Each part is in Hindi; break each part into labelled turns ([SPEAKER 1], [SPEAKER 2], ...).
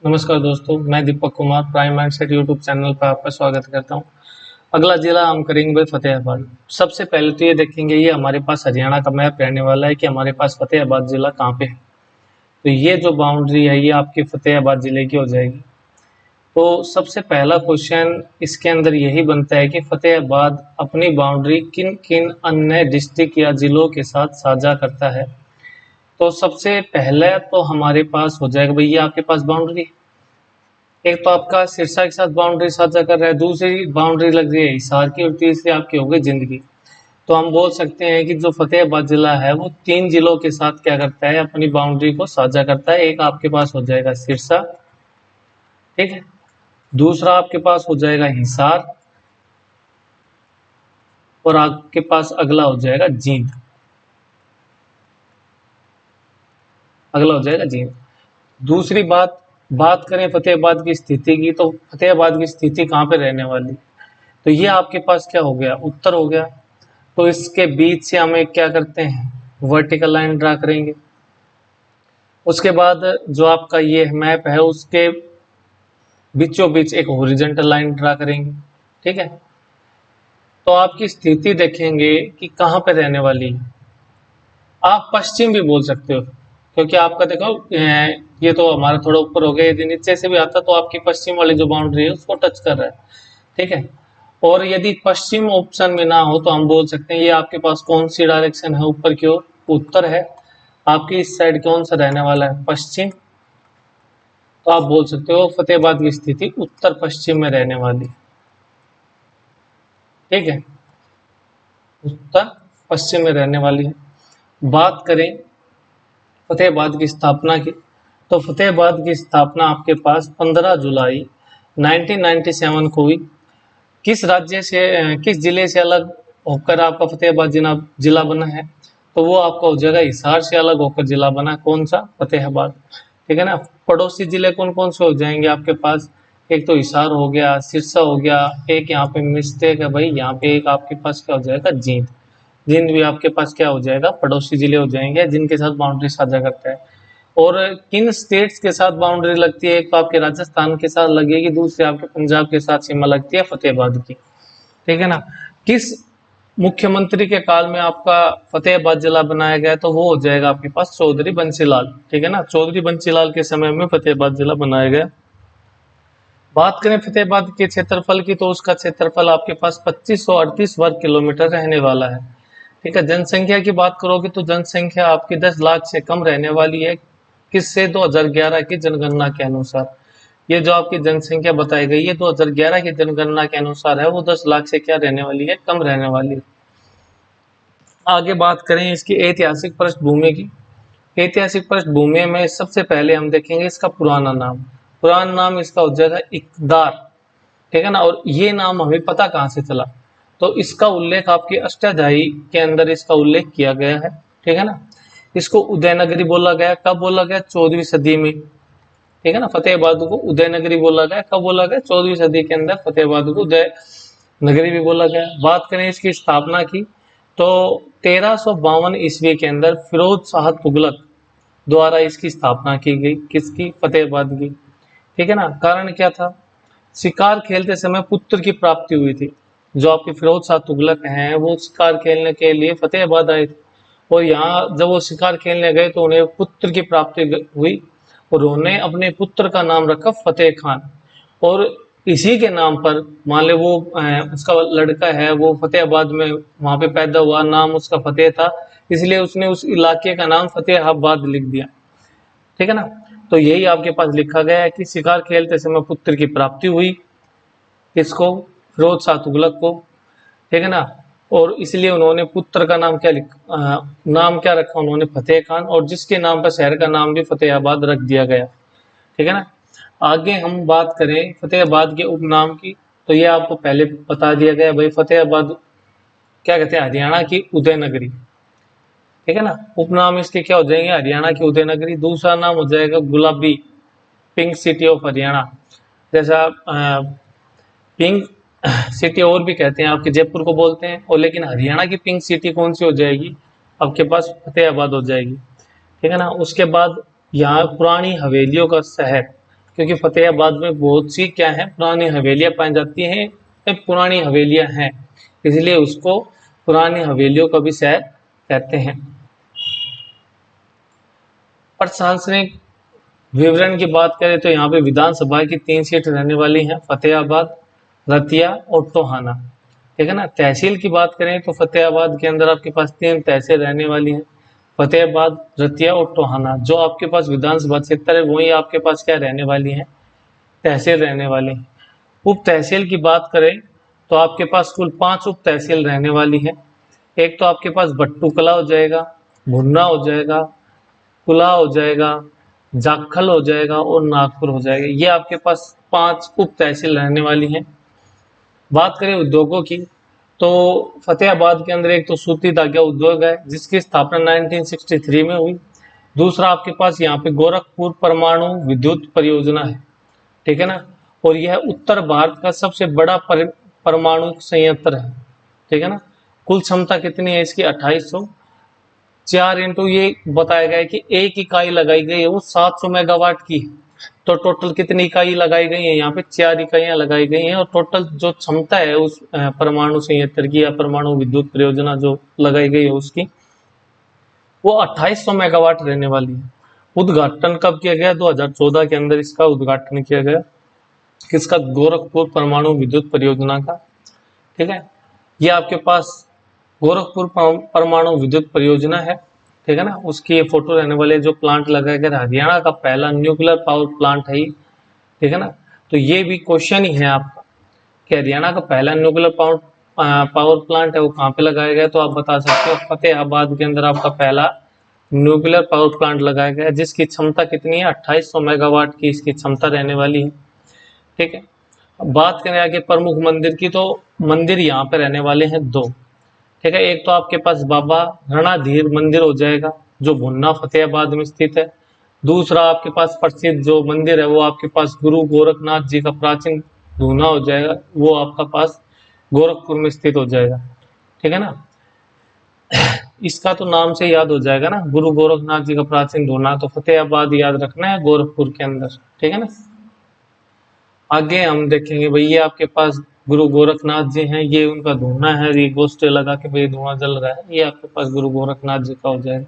[SPEAKER 1] नमस्कार दोस्तों, मैं Deepak Kumar prime mindset YouTube channel पर आपका स्वागत करता हूं। अगला जिला हम करेंगे भाई फतेहाबाद। सबसे पहले तो ये देखेंगे, ये हमारे पास हरियाणा का मैप रहने वाला है कि हमारे पास फतेहाबाद जिला कहाँ पे है। तो ये जो बाउंड्री है ये आपकी फतेहाबाद जिले की हो जाएगी। तो सबसे पहला क्वेश्चन इसके अंदर यही बनता है कि फतेहाबाद अपनी बाउंड्री किन किन अन्य डिस्ट्रिक्ट या जिलों के साथ साझा करता है। तो सबसे पहले तो हमारे पास हो जाएगा भैया आपके पास बाउंड्री, एक तो आपका सिरसा के साथ बाउंड्री साझा कर रहा है, दूसरी बाउंड्री लग रही है हिसार की और तीसरी आपकी हो गई जिंदगी। तो हम बोल सकते हैं कि जो फतेहाबाद जिला है वो तीन जिलों के साथ क्या करता है, अपनी बाउंड्री को साझा करता है। एक आपके पास हो जाएगा सिरसा, ठीक है, दूसरा आपके पास हो जाएगा हिसार और आपके पास अगला हो जाएगा जींद। अगला हो जाएगा जींद। दूसरी बात बात करें फतेहाबाद की स्थिति की, तो फतेहाबाद की स्थिति कहाँ पे रहने वाली। तो ये आपके पास क्या हो गया, उत्तर हो गया। तो इसके बीच से हमें क्या करते हैं, वर्टिकल लाइन ड्रा करेंगे। उसके बाद जो आपका ये मैप है उसके बीचों बीच एक हॉरिजॉन्टल लाइन ड्रा करेंगे, ठीक है। तो आपकी स्थिति देखेंगे कि कहाँ पे रहने वाली है। आप पश्चिम भी बोल सकते हो, क्योंकि आपका देखो ये तो हमारा थोड़ा ऊपर हो गया, यदि नीचे से भी आता तो आपकी पश्चिम वाली जो बाउंड्री है उसको टच कर रहा है, ठीक है। और यदि पश्चिम ऑप्शन में ना हो तो हम बोल सकते हैं ये आपके पास कौन सी डायरेक्शन है, ऊपर की ओर उत्तर है। आपकी इस साइड कौन सा रहने वाला है, पश्चिम। तो आप बोल सकते हो फतेहाबाद की स्थिति उत्तर पश्चिम में रहने वाली, ठीक है, उत्तर पश्चिम में रहने वाली है। बात करें फतेहाबाद की स्थापना की, तो फतेहाबाद की स्थापना आपके पास 15 जुलाई 1997 को हुई। किस राज्य से किस जिले से अलग होकर आपका फतेहाबाद जिला बना है, तो वो आपका हो जाएगा हिसार से अलग होकर जिला बना, कौन सा, फतेहाबाद, ठीक है ना। पड़ोसी जिले कौन कौन से हो जाएंगे आपके पास, एक तो हिसार हो गया, सिरसा हो गया, एक यहाँ पे मिस्टेक है भाई, यहाँ पे एक आपके पास क्या हो जाएगा, जींद। जींद भी आपके पास क्या हो जाएगा, पड़ोसी जिले हो जाएंगे जिनके साथ बाउंड्री साझा करता है। और किन स्टेट्स के साथ बाउंड्री लगती है, एक तो आपके राजस्थान के साथ लगेगी, दूसरी आपके पंजाब के साथ सीमा लगती है फतेहाबाद की, ठीक है ना। किस मुख्यमंत्री के काल में आपका फतेहाबाद जिला बनाया गया, तो वो हो जाएगा आपके पास चौधरी बंसीलाल, ठीक है ना। चौधरी बंसीलाल के समय में फतेहाबाद जिला बनाया गया। बात करें फतेहाबाद के क्षेत्रफल की, तो उसका क्षेत्रफल आपके पास 2538 वर्ग किलोमीटर रहने वाला है, ठीक है। जनसंख्या की बात करोगे तो जनसंख्या आपकी 10 लाख से कम रहने वाली है, किससे, 2011 की जनगणना के अनुसार। ये जो आपकी जनसंख्या बताई गई है 2011 की जनगणना के अनुसार है, वो 10 लाख से क्या रहने वाली है, कम रहने वाली है। आगे बात करें इसकी ऐतिहासिक पृष्ठभूमि की। ऐतिहासिक पृष्ठभूमि में सबसे पहले हम देखेंगे इसका पुराना नाम। पुराना नाम इसका हो जाएगा इकदार, ठीक है ना। और ये नाम हमें पता कहाँ से चला, तो इसका उल्लेख आपके अष्टाध्यायी के अंदर इसका उल्लेख किया गया है, ठीक है ना। इसको उदयनगरी बोला गया, कब बोला गया, 14वीं सदी में, ठीक है ना। फतेहाबाद को उदयनगरी बोला गया, कब बोला गया, 14वीं सदी के अंदर फतेहाबाद को उदय नगरी भी बोला गया। बात करें इसकी स्थापना की, तो 1352 ईस्वी के अंदर फिरोज शाह तुगलक द्वारा इसकी स्थापना की गई, किसकी, फतेहाबाद की, ठीक है ना। कारण क्या था, शिकार खेलते समय पुत्र की प्राप्ति हुई थी। जो आपके फिरोज शाह तुगलक हैं वो शिकार खेलने के लिए फतेहाबाद आए थे, और यहाँ जब वो शिकार खेलने गए तो उन्हें पुत्र की प्राप्ति हुई, और उन्होंने अपने पुत्र का नाम रखा फतेह खान। और इसी के नाम पर मान ले वो उसका लड़का है वो फतेहाबाद में वहां पे पैदा हुआ, नाम उसका फतेह था, इसलिए उसने उस इलाके का नाम फतेहाबाद लिख दिया, ठीक है ना। तो यही आपके पास लिखा गया है कि शिकार खेलते समय पुत्र की प्राप्ति हुई, किसको, फिरोज शाह तुगलक को, ठीक है ना। और इसलिए उन्होंने पुत्र का नाम नाम क्या रखा उन्होंने, फतेह खान, और जिसके नाम पर शहर का नाम भी फतेहाबाद रख दिया गया, ठीक है ना। आगे हम बात करें फतेहाबाद के उपनाम की, तो ये आपको पहले बता दिया गया भाई, फतेहाबाद क्या कहते हैं, हरियाणा की उदयनगरी, ठीक है ना। उपनाम इसके क्या हो जाएंगे, हरियाणा की उदयनगरी। दूसरा नाम हो जाएगा गुलाबी, पिंक सिटी ऑफ हरियाणा। जैसा पिंक सिटी और भी कहते हैं, आपके जयपुर को बोलते हैं, और लेकिन हरियाणा की पिंक सिटी कौन सी हो जाएगी, आपके पास फतेहाबाद हो जाएगी, ठीक है ना। उसके बाद यहाँ पुरानी हवेलियों का शहर क्योंकि फतेहाबाद में बहुत सी क्या है, पुरानी हवेलियां पाई जाती हैं, पुरानी हवेलियां हैं, इसलिए उसको पुरानी हवेलियों का भी शहर कहते हैं। प्रशासनिक विवरण की बात करें तो यहाँ पे विधानसभा की 3 सीट रहने वाली हैं, फतेहाबाद, रतिया और टोहाना। ठीक है ना। तहसील की बात करें तो फतेहाबाद के अंदर आपके पास 3 तहसील रहने वाली हैं, फतेहाबाद, रतिया और टोहाना। जो आपके पास विधानसभा क्षेत्र है वही आपके पास क्या रहने वाली है, तहसील रहने वाली है। उप तहसील की बात करें तो आपके पास कुल 5 उप तहसील रहने वाली है। एक तो आपके पास भट्टू कला हो जाएगा, भुन्ना हो जाएगा, कुला हो जाएगा, जाखल हो जाएगा और नागपुर हो जाएगा। ये आपके पास 5 उप तहसील रहने वाली हैं। बात करें उद्योगों की तो फतेहाबाद के अंदर एक तो सूती धागा उद्योग है जिसकी स्थापना 1963 में हुई। दूसरा आपके पास यहाँ पे गोरखपुर परमाणु विद्युत परियोजना है। ठीक है ना। और यह उत्तर भारत का सबसे बड़ा परमाणु संयंत्र है। ठीक है ना। कुल क्षमता कितनी है इसकी, 2800। 4 इंटू ये बताया गया है कि एक इकाई लगाई गई है वो 700 मेगावाट की है। तो टोटल कितनी इकाई लगाई गई है, यहाँ पे 4 इकाइयां लगाई गई हैं और टोटल जो क्षमता है उस परमाणु संयंत्र की या परमाणु विद्युत परियोजना जो लगाई गई है उसकी वो 2800 मेगावाट रहने वाली है। उद्घाटन कब किया गया, 2014 के अंदर इसका उद्घाटन किया गया, किसका, गोरखपुर परमाणु विद्युत परियोजना का। ठीक है। ये आपके पास गोरखपुर परमाणु विद्युत परियोजना है। ठीक है ना। उसकी ये फोटो रहने वाले जो प्लांट लगाया गया, हरियाणा का पहला न्यूक्लियर पावर प्लांट है ये। ठीक है ना। तो ये भी क्वेश्चन ही है आपका कि हरियाणा का पहला न्यूक्लियर पावर प्लांट है वो कहाँ पे लगाया गया, तो आप बता सकते हो फतेहाबाद के अंदर आपका पहला न्यूक्लियर पावर प्लांट लगाया गया जिसकी क्षमता कितनी है, 2800 मेगावाट की इसकी क्षमता रहने वाली है। ठीक है। अब बात करें आगे प्रमुख मंदिर की तो मंदिर यहाँ पे रहने वाले हैं 2। ठीक है। एक तो आपके पास बाबा रणधीर मंदिर हो जाएगा जो भुन्ना फतेहाबाद में स्थित है। दूसरा आपके पास प्रसिद्ध जो मंदिर है वो आपके पास गुरु गोरखनाथ जी का प्राचीन धूना हो जाएगा, वो आपका पास गोरखपुर में स्थित हो जाएगा। ठीक है ना। इसका तो नाम से याद हो जाएगा ना, गुरु गोरखनाथ जी का प्राचीन धूना, तो फतेहाबाद याद रखना है गोरखपुर के अंदर। ठीक है ना। आगे हम देखेंगे भाई ये आपके पास गुरु गोरखनाथ जी हैं, ये उनका धूना है, ये गोश्ते लगा के भाई धुआं जल रहा है, ये आपके पास गुरु गोरखनाथ जी का हो जाएगा।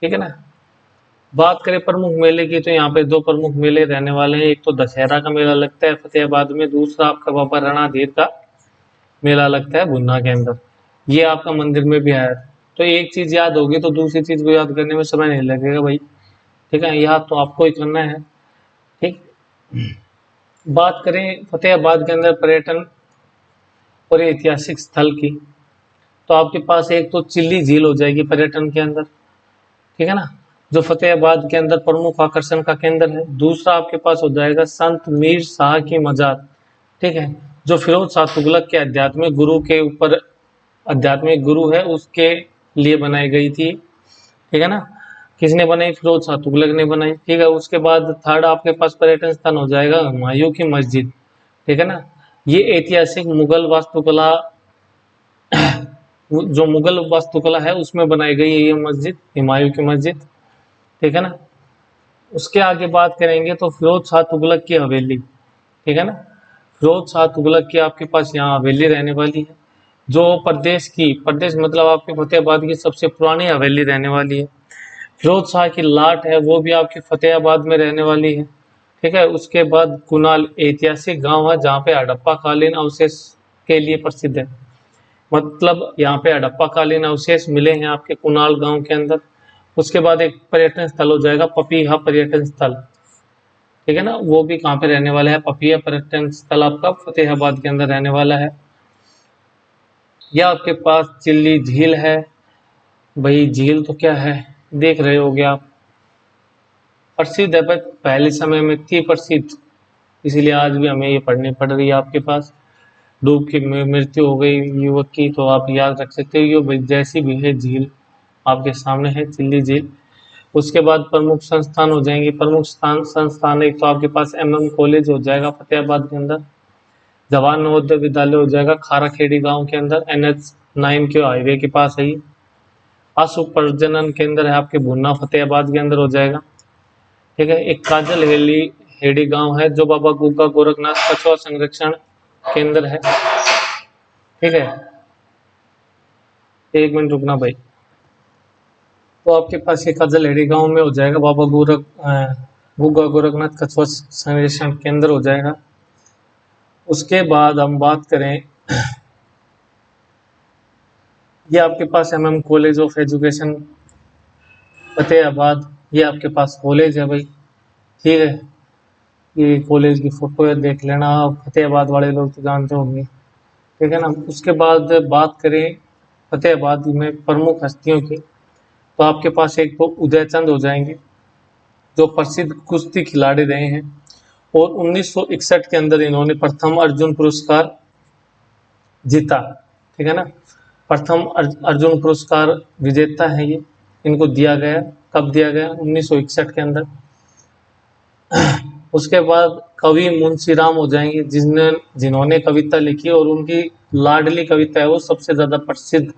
[SPEAKER 1] ठीक है ना। बात करें प्रमुख मेले की तो यहाँ पे 2 प्रमुख मेले रहने वाले हैं। एक तो दशहरा का मेला लगता है फतेहाबाद में, दूसरा आपका बाबा रणधीर का मेला लगता है भुन्ना के अंदर, ये आपका मंदिर में भी है। तो एक चीज याद होगी तो दूसरी चीज को याद करने में समय नहीं लगेगा भाई। ठीक है। याद तो आपको ही करना है। ठीक। बात करें फतेहाबाद के अंदर पर्यटन और ऐतिहासिक स्थल की तो आपके पास एक तो चिल्ली झील हो जाएगी पर्यटन के अंदर। ठीक है ना। जो फतेहाबाद के अंदर प्रमुख आकर्षण का केंद्र है। दूसरा आपके पास हो जाएगा संत मीर शाह की मजार। ठीक है। जो फिरोज शाह तुगलक के आध्यात्मिक गुरु के ऊपर, आध्यात्मिक गुरु है उसके लिए बनाई गई थी। ठीक है ना। किसने बनाई, फिरोज शाह तुगलक ने बनाई। ठीक है। उसके बाद थर्ड आपके पास पर्यटन स्थान हो जाएगा हुमायूं की मस्जिद। ठीक है ना। ये ऐतिहासिक मुगल वास्तुकला, जो मुगल वास्तुकला है उसमें बनाई गई है ये मस्जिद, हुमायूं की मस्जिद। ठीक है ना। उसके आगे बात करेंगे तो फिरोज शाह तुगलक की हवेली। ठीक है ना। फिरोज शाह तुगलक की आपके पास यहाँ हवेली रहने वाली है जो प्रदेश मतलब आपके फतेहाबाद की सबसे पुरानी हवेली रहने वाली है। फिरोज शाह की लाट है वो भी आपकी फतेहाबाद में रहने वाली है। ठीक है। उसके बाद कुनाल ऐतिहासिक गांव है जहाँ पे हड़प्पा कालीन अवशेष के लिए प्रसिद्ध है, मतलब यहाँ पे हड़प्पा कालीन अवशेष मिले हैं आपके कुनाल गांव के अंदर। उसके बाद एक पर्यटन स्थल हो जाएगा पपीहा पर्यटन स्थल। ठीक है ना। वो भी कहाँ पे रहने वाला है, पपीहा पर्यटन स्थल आपका फतेहाबाद के अंदर रहने वाला है। यह आपके पास चिल्ली झील है। भाई झील तो क्या है, देख रहे होगे आप, प्रसिद्ध है, पर पहले समय में थी प्रसिद्ध, इसीलिए आज भी हमें ये पढ़नी पड़ रही है। आपके पास डूब की मृत्यु हो गई युवक की, तो आप याद रख सकते हो ये जैसी भी है झील आपके सामने है, चिल्ली झील। उसके बाद प्रमुख संस्थान हो जाएंगे, प्रमुख संस्थान एक तो आपके पास MM कॉलेज हो जाएगा फतेहाबाद के अंदर, जवाहर नवोदय विद्यालय हो जाएगा खाराखेड़ी गांव के अंदर, NH9 के हाईवे के पास है। पशु प्रजनन केंद्र है आपके भुन्ना फतेहाबाद के अंदर हो जाएगा। ठीक है। एक काजल हेड़ी गांव है जो बाबा गुग्गा गोरखनाथ कछुआ संरक्षण केंद्र है। ठीक है, एक मिनट रुकना भाई। तो आपके पास ये कजल हेड़ी गांव में हो जाएगा, बाबा गुग्गा गोरखनाथ कछुआ संरक्षण केंद्र हो जाएगा। उसके बाद हम बात करें, ये आपके पास MM college of education Fatehabad, ये आपके पास कॉलेज है भाई। ठीक है, ये कॉलेज की फोटो है, देख लेना, फतेहाबाद वाले लोग तो जानते होंगे। ठीक है ना। उसके बाद बात करें फतेहाबाद में प्रमुख हस्तियों की, तो आपके पास एक तो उदयचंद हो जाएंगे जो प्रसिद्ध कुश्ती खिलाड़ी रहे हैं, और 1961 के अंदर इन्होंने प्रथम अर्जुन पुरस्कार जीता। ठीक है ना, प्रथम अर्जुन पुरस्कार विजेता है ये, इनको दिया गया। कब दिया गया? 1961 के अंदर। उसके बाद कवि मुंशीराम हो जाएंगे, जिन्होंने कविता लिखी और उनकी लाडली कविता है वो सबसे ज्यादा प्रसिद्ध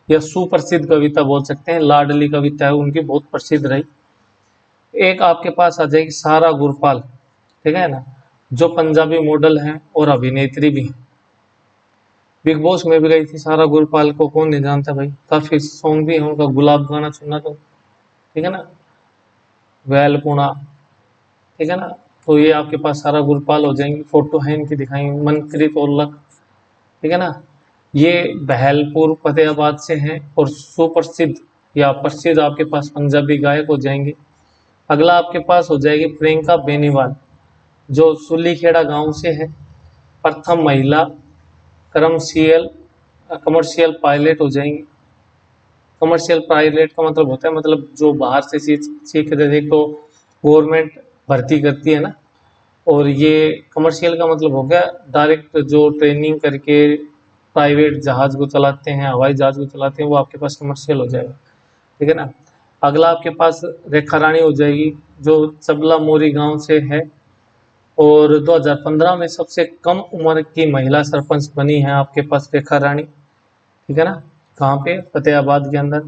[SPEAKER 1] या सुप्रसिद्ध कविता बोल सकते हैं, लाडली कविता है उनकी, बहुत प्रसिद्ध रही। एक आपके पास आ जाएगी सारा गुरपाल, ठीक है ना, जो पंजाबी मॉडल है और अभिनेत्री भी है। बिग बॉस में भी गई थी सारा गुरपाल को, कौन नहीं जानता भाई, काफी सॉन्ग भी है उनका, गुलाब गाना सुनना तो। ठीक है ना, वैलपुणा, ठीक है ना। तो ये आपके पास सारा गुरपाल हो जाएंगी, फोटो है इनकी दिखाएंगे। मनप्रीत औलख, ठीक है ना, ये बहलपुर फतेहाबाद से हैं और सुप्रसिद्ध या प्रसिद्ध आपके पास पंजाबी गायक हो जाएंगे। अगला आपके पास हो जाएगी प्रियंका बेनीवाल, जो सुलीखेड़ा गांव से है, प्रथम महिला कमर्शियल पायलट हो जाएंगी। कमर्शियल पायलट का मतलब होता है, मतलब जो बाहर से सीख रहे थे तो गवर्नमेंट भर्ती करती है ना, और ये कमर्शियल का मतलब हो गया डायरेक्ट जो ट्रेनिंग करके प्राइवेट जहाज को चलाते हैं, हवाई जहाज को चलाते हैं, वो आपके पास कमर्शियल हो जाएगा। ठीक है ना। अगला आपके पास रेखा रानी हो जाएगी, जो चबला मोरी गांव से है और 2015 में सबसे कम उम्र की महिला सरपंच बनी है आपके पास रेखा रानी। ठीक है ना, कहाँ पे? फतेहाबाद के अंदर।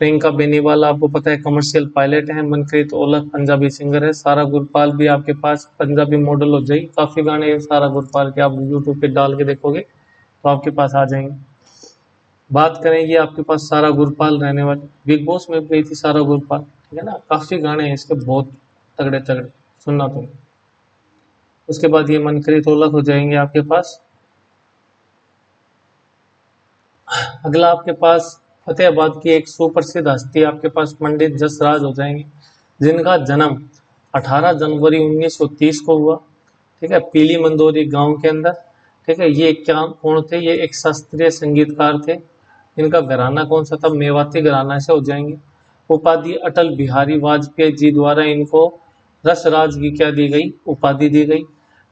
[SPEAKER 1] प्रियंका बेनीवाल आपको पता है कमर्शियल पायलट है। मनप्रीत औलख पंजाबी सिंगर है। सारा गुरपाल भी आपके पास पंजाबी मॉडल हो जाएगी, काफी गाने हैं सारा गुरपाल के, आप यूट्यूब पे डाल के देखोगे तो आपके पास आ जाएंगे। बात करें, ये आपके पास सारा गुरपाल रहने वाली, बिग बॉस में गई थी सारा गुरपाल। ठीक है ना, काफी गाने हैं इसके बहुत तगड़े तगड़े, सुनना तुम। उसके बाद ये मनप्रीत औलख हो जाएंगे आपके पास। अगला आपके पास फतेहाबाद की एक सुप्रसिद्ध हस्ती आपके पास पंडित जसराज हो जाएंगे, जिनका जन्म 18 जनवरी 1930 को हुआ। ठीक है, पीली मंदोरी गांव के अंदर। ठीक है, ये क्या कौन थे? ये एक शास्त्रीय संगीतकार थे। इनका घराना कौन सा था? मेवाती घराना से हो जाएंगे। उपाधि अटल बिहारी वाजपेयी जी द्वारा इनको रसराज की क्या दी गई? उपाधि दी गई।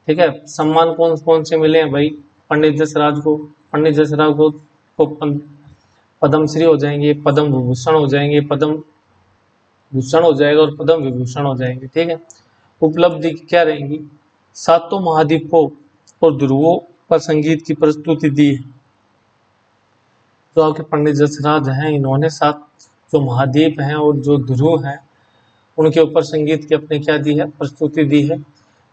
[SPEAKER 1] ठीक है, सम्मान कौन कौन से मिले हैं भाई पंडित जसराज को? पंडित जसराज को पद्मश्री हो जाएंगे, पद्म विभूषण हो जाएंगे, पद्म भूषण हो जाएगा और पद्म विभूषण हो जाएंगे। ठीक है, उपलब्धि क्या रहेंगी? सातों महाद्वीपों और ध्रुवों पर संगीत की प्रस्तुति दी है। जो आपके पंडित जसराज हैं, इन्होंने सात जो महाद्वीप हैं और जो ध्रुव हैं उनके ऊपर संगीत की अपने क्या दी है? प्रस्तुति दी है।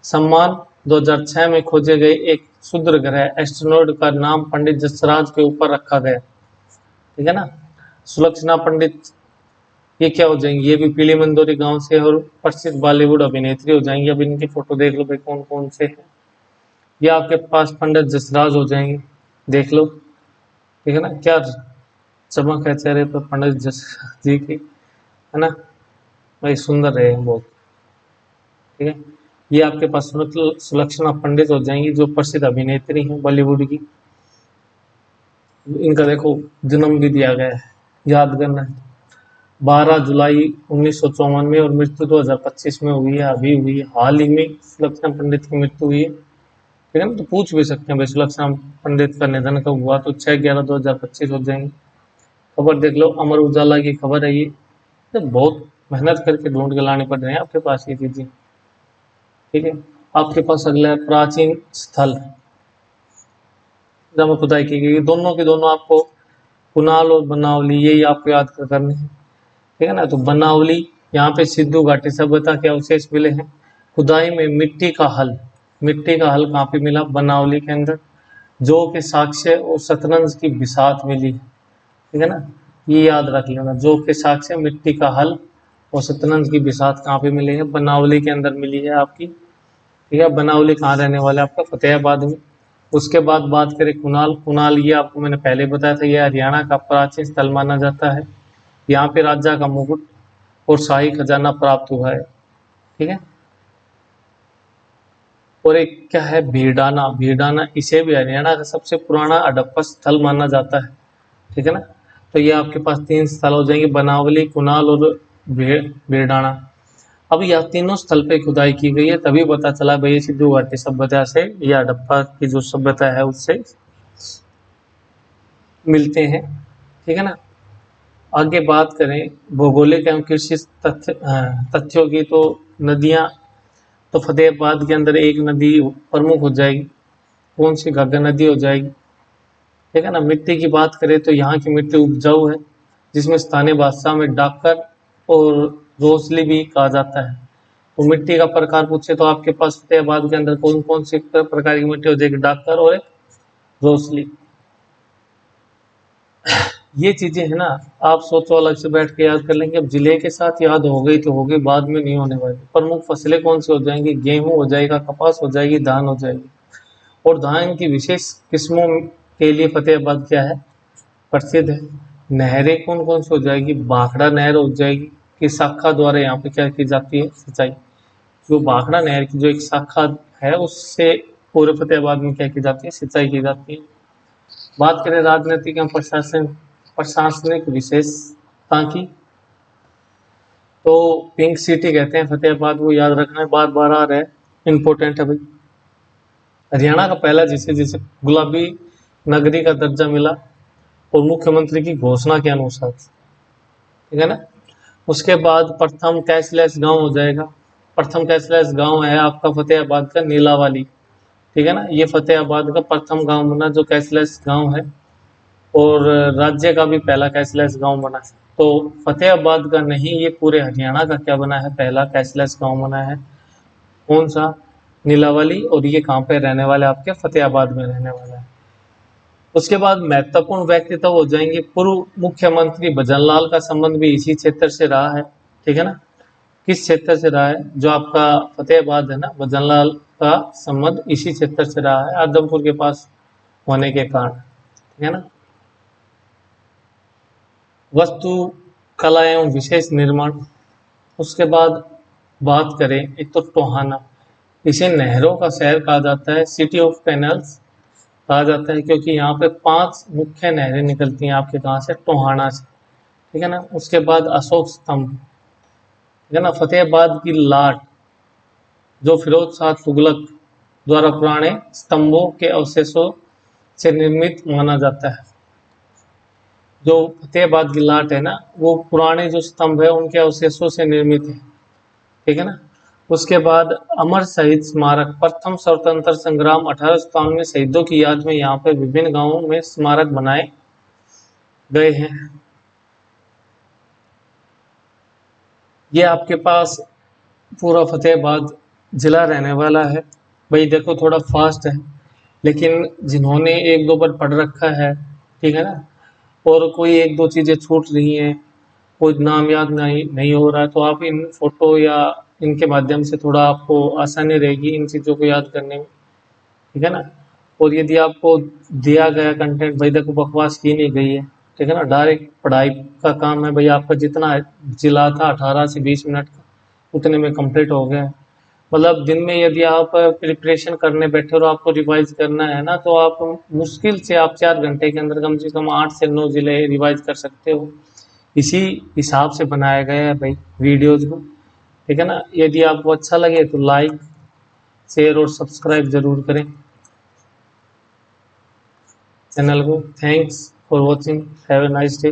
[SPEAKER 1] सम्मान 2006 में खोजे गए एक क्षुद्र ग्रह एस्ट्रोनॉट का नाम पंडित जसराज के ऊपर रखा गया। ठीक है ना। सुलक्षणा पंडित, ये क्या हो जाएंगी? ये भी पीली मंदोरी गांव से और प्रसिद्ध बॉलीवुड अभिनेत्री हो जाएंगी। अब इनकी फोटो देख लो भाई कौन कौन से हैं। ये आपके पास पंडित जसराज हो जाएंगे, देख लो। ठीक है ना, क्या चमक है चेहरे पर पंडित जसराज जी की, है ना भाई, सुंदर रहे हैं बहुत। ठीक है, ये आपके पास सुलक्षणा पंडित हो जाएंगी, जो प्रसिद्ध अभिनेत्री हैं बॉलीवुड की। इनका देखो जन्म भी दिया गया है, याद करना है, 12 जुलाई 1954 में, और मृत्यु 2025 में हुई है, अभी हुई है, हाल ही में सुलक्षणा पंडित की मृत्यु हुई है। ठीक है ना, तो पूछ भी सकते हैं भाई सुलक्षणा पंडित का निधन कब हुआ, तो 6/11/2025 हो जाएंगे। खबर देख लो, अमर उजाला की खबर है ये, तो बहुत मेहनत करके ढूंढ के लाने पड़ रहे हैं आपके पास ये चीजें। ठीक है, आपके पास अगला है प्राचीन स्थल जहाँ खुदाई की गई, दोनों के दोनों आपको कुनाल और बनावली, यही आपको याद करने हैं। ठीक है ना, तो बनावली यहाँ पे सिद्धू घाटी सभ्यता के अवशेष मिले हैं, खुदाई में मिट्टी का हल कहाँ पे मिला? बनावली के अंदर। जो के साक्ष्य और शतरंज की बिसात मिली, ठीक है ना, ये याद रख लेना। जो के साक्ष्य, मिट्टी का हल और शतरंज की बिसात कहाँ पे मिली है? बनावली के अंदर मिली है आपकी, ठीक है। बनावली कहाँ रहने वाला है आपका? फतेहाबाद में। उसके बाद बात करें कुणाल। कुणाल ये आपको मैंने पहले बताया था, ये हरियाणा का प्राचीन स्थल माना जाता है। यहाँ पे राजा का मुकुट और शाही खजाना प्राप्त हुआ है, ठीक है। और एक क्या है? भीडाना। भीडाना, इसे भी हरियाणा का सबसे पुराना हड़प्पा स्थल माना जाता है, ठीक है ना। तो ये आपके पास 3 स्थल हो जाएंगे, बनावली, कुणाल और भीडाना। अब यह तीनों स्थल पे खुदाई की गई है, तभी पता चला भाई ये सिंधु घाटी सभ्यता से या हड़प्पा की जो सभ्यता है उससे मिलते हैं, ठीक है ना। आगे बात करें भौगोलिक एवं कृषि तथ्यों की, तो नदियां, तो फतेहाबाद के अंदर एक नदी प्रमुख हो जाएगी, कौन सी? घाघरा नदी हो जाएगी, ठीक है ना। मिट्टी की बात करें तो यहाँ की मिट्टी उपजाऊ है, जिसमें स्थानीय भाषा में डाकर और रोसली भी कहा जाता है। तो मिट्टी का प्रकार पूछे तो आपके पास फतेहाबाद के अंदर कौन कौन सी प्रकार की मिट्टी हो जाएगी? डाकर और एक रोसली। ये चीजें है ना, आप सोचो अलग से बैठ के याद कर लेंगे। अब जिले के साथ याद हो गई तो हो गई, बाद में नहीं होने वाली। प्रमुख फसलें कौन सी हो जाएंगी? गेहूं हो जाएगा, कपास हो जाएगी, धान हो जाएगी। और धान की विशेष किस्मों के लिए फतेहाबाद क्या है? प्रसिद्ध है। नहरें कौन कौन सी हो जाएगी? भाखड़ा नहर हो जाएगी, कि शाखा द्वारा यहाँ पे क्या की जाती है? सिंचाई। जो भाखड़ा नहर की जो एक शाखा है, उससे पूरे फतेहाबाद में क्या की जाती है? सिंचाई की जाती है। बात करें राजनीतिक एवं प्रशासनिक विशेषता की, तो पिंक सिटी कहते हैं फतेहाबाद, वो याद रखना है, बार बार आ रहा है, इंपॉर्टेंट है भाई। हरियाणा का पहला जिसे जिसे गुलाबी नगरी का दर्जा मिला और मुख्यमंत्री की घोषणा के अनुसार, ठीक है ना। उसके बाद प्रथम कैशलेस गांव हो जाएगा। प्रथम कैशलेस गांव है आपका फतेहाबाद का नीलावाली, ठीक है ना। ये फतेहाबाद का प्रथम गांव बना जो कैशलेस गांव है, और राज्य का भी पहला कैशलेस गांव बना है। तो फतेहाबाद का नहीं, ये पूरे हरियाणा का क्या बना है? पहला कैशलेस गांव बना है। कौन सा? नीलावली। और ये कहाँ पे रहने वाले? आपके फतेहाबाद में रहने वाला है। उसके बाद महत्वपूर्ण व्यक्तित्व हो जाएंगे। पूर्व मुख्यमंत्री भजनलाल का संबंध भी इसी क्षेत्र से रहा है, ठीक है ना। किस क्षेत्र से रहा है? जो आपका फतेहाबाद है ना, भजनलाल का संबंध इसी क्षेत्र से रहा है, आदमपुर के पास होने के कारण, ठीक है ना। वस्तु कला एवं विशेष निर्माण। उसके बाद बात करें, एक तो टोहाना, इसे नहरों का शहर कहा जाता है, सिटी ऑफ कैनल्स कहा जाता है, क्योंकि यहाँ पे 5 मुख्य नहरें निकलती हैं आपके कहाँ से? टोहाना से, ठीक है ना। उसके बाद अशोक स्तंभ, ठीक है ना। फतेहाबाद की लाट, जो फिरोज शाह तुगलक द्वारा पुराने स्तंभों के अवशेषों से निर्मित माना जाता है। जो फतेहाबाद की लाट है ना, वो पुराने जो स्तंभ है उनके अवशेषों से निर्मित है, ठीक है ना। उसके बाद अमर शहीद स्मारक। प्रथम स्वतंत्र संग्राम 1857 में शहीदों की याद में यहाँ पे विभिन्न गांवों में स्मारक बनाए गए हैं। ये आपके पास पूरा फतेहाबाद जिला रहने वाला है। भाई देखो थोड़ा फास्ट है, लेकिन जिन्होंने एक दो बार पढ़ रखा है, ठीक है ना, और कोई एक दो चीजें छूट रही हैं, कोई नाम याद नहीं हो रहा है, तो आप इन फोटो या इनके माध्यम से थोड़ा आपको आसानी रहेगी इन चीज़ों को याद करने में, ठीक है ना। और यदि आपको दिया गया कंटेंट भाई देखो बकवास की नहीं गई है, ठीक है ना, डायरेक्ट पढ़ाई का काम है भाई आपका, जितना जिला था 18 से 20 मिनट का उतने में कंप्लीट हो गया है। मतलब दिन में यदि आप प्रिपरेशन करने बैठे और आपको रिवाइज करना है ना, तो आप मुश्किल से आप 4 घंटे के अंदर कम से कम 8 से 9 जिले रिवाइज कर सकते हो। इसी हिसाब से बनाया गया है भाई वीडियोज को, ठीक है ना। यदि आपको अच्छा लगे तो लाइक, शेयर और सब्सक्राइब जरूर करें चैनल को। Thanks for watching, have a nice day.